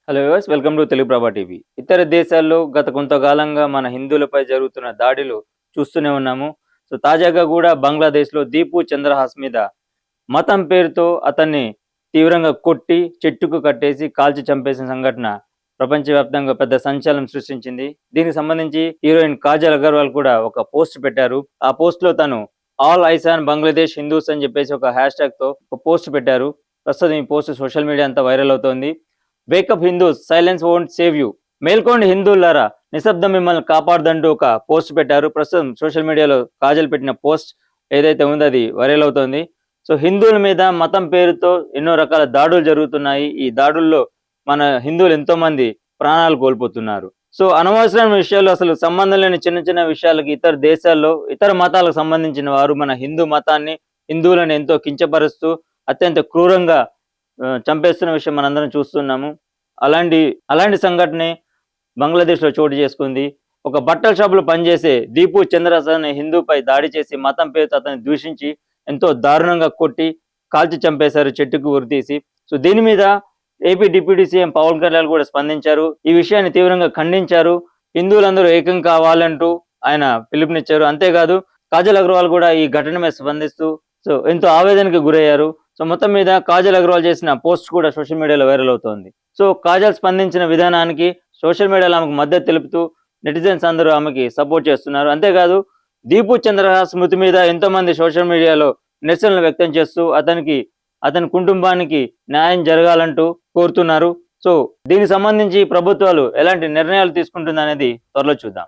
Hello viewers, welcome to Telugu ప్రభా TV. ఇతర దేశాల్లో గత కొంతకాలంగా మన హిందువులపై జరుగుతున్న దాడులు చూస్తూనే ఉన్నాము. తాజాగా కూడా బంగ్లాదేశ్లో దీపు చంద్రహాస్ మీద మతం పేరుతో అతన్ని తీవ్రంగా కొట్టి చెట్టుకు కట్టేసి కాల్చి చంపేసిన సంఘటన ప్రపంచవ్యాప్తంగా పెద్ద సంచలనం సృష్టించింది. దీనికి సంబంధించి హీరోయిన్ కాజల్ అగర్వాల్ కూడా ఒక పోస్ట్ పెట్టారు. ఆ పోస్ట్ లో తను ఆల్ ఐసాన్ బంగ్లాదేశ్ హిందూస్ అని చెప్పేసి ఒక హ్యాష్ ట్యాగ్ తో ఒక పోస్ట్ పెట్టారు. ప్రస్తుతం ఈ పోస్ట్ సోషల్ మీడియా అంతా వైరల్ అవుతోంది. Wake up Hindus, silence won't save you. మేల్కోండి హిందువులారా, నిశ్శబ్దం మిమ్మల్ని కాపాడుదంటూ ఒక పోస్ట్ పెట్టారు. ప్రస్తుతం సోషల్ మీడియాలో కాజల్ పెట్టిన పోస్ట్ ఏదైతే ఉందో అది వైరల్ అవుతోంది. హిందువుల మీద మతం పేరుతో ఎన్నో రకాల దాడులు జరుగుతున్నాయి. ఈ దాడుల్లో మన హిందువులు ఎంతో మంది ప్రాణాలు కోల్పోతున్నారు. అనవసరమైన విషయాలు, అసలు సంబంధం లేని చిన్న చిన్న విషయాలకి ఇతర దేశాల్లో ఇతర మతాలకు సంబంధించిన వారు మన హిందూ మతాన్ని, హిందువులను ఎంతో కించపరుస్తూ అత్యంత క్రూరంగా చంపేస్తున్న విషయం మనందరం చూస్తున్నాము. అలాంటి అలాంటి సంఘటనే బంగ్లాదేశ్లో చోటు చేసుకుంది. ఒక బట్టల షాపులో పనిచేసే దీపు చంద్రహాస్ అనే హిందూపై దాడి చేసి మతం పేరుతో అతన్ని దూషించి ఎంతో దారుణంగా కొట్టి కాల్చి చంపేశారు చెట్టుకు ఉరితీసి. దీని మీద AP deputy CM Pawan Kalyan కూడా స్పందించారు. ఈ విషయాన్ని తీవ్రంగా ఖండించారు. హిందువులందరూ ఏకం కావాలంటూ ఆయన పిలుపునిచ్చారు. అంతేకాదు కాజల్ అగర్వాల్ కూడా ఈ ఘటన మీద స్పందిస్తూ ఎంతో ఆవేదనకు గురయ్యారు. మొత్తం మీద కాజల్ అగర్వాల్ చేసిన పోస్ట్ కూడా సోషల్ మీడియాలో వైరల్ అవుతోంది. కాజల్ స్పందించిన విధానానికి సోషల్ మీడియాలో ఆమెకు మద్దతు తెలుపుతూ నెటిజన్స్ అందరూ ఆమెకి సపోర్ట్ చేస్తున్నారు. అంతేకాదు దీపు చంద్రహాస్ మృతి మీద ఎంతో మంది సోషల్ మీడియాలో నిరసనలు వ్యక్తం చేస్తూ అతని కుటుంబానికి న్యాయం జరగాలంటూ కోరుతున్నారు. దీనికి సంబంధించి ప్రభుత్వాలు ఎలాంటి నిర్ణయాలు తీసుకుంటుందనేది త్వరలో చూద్దాం.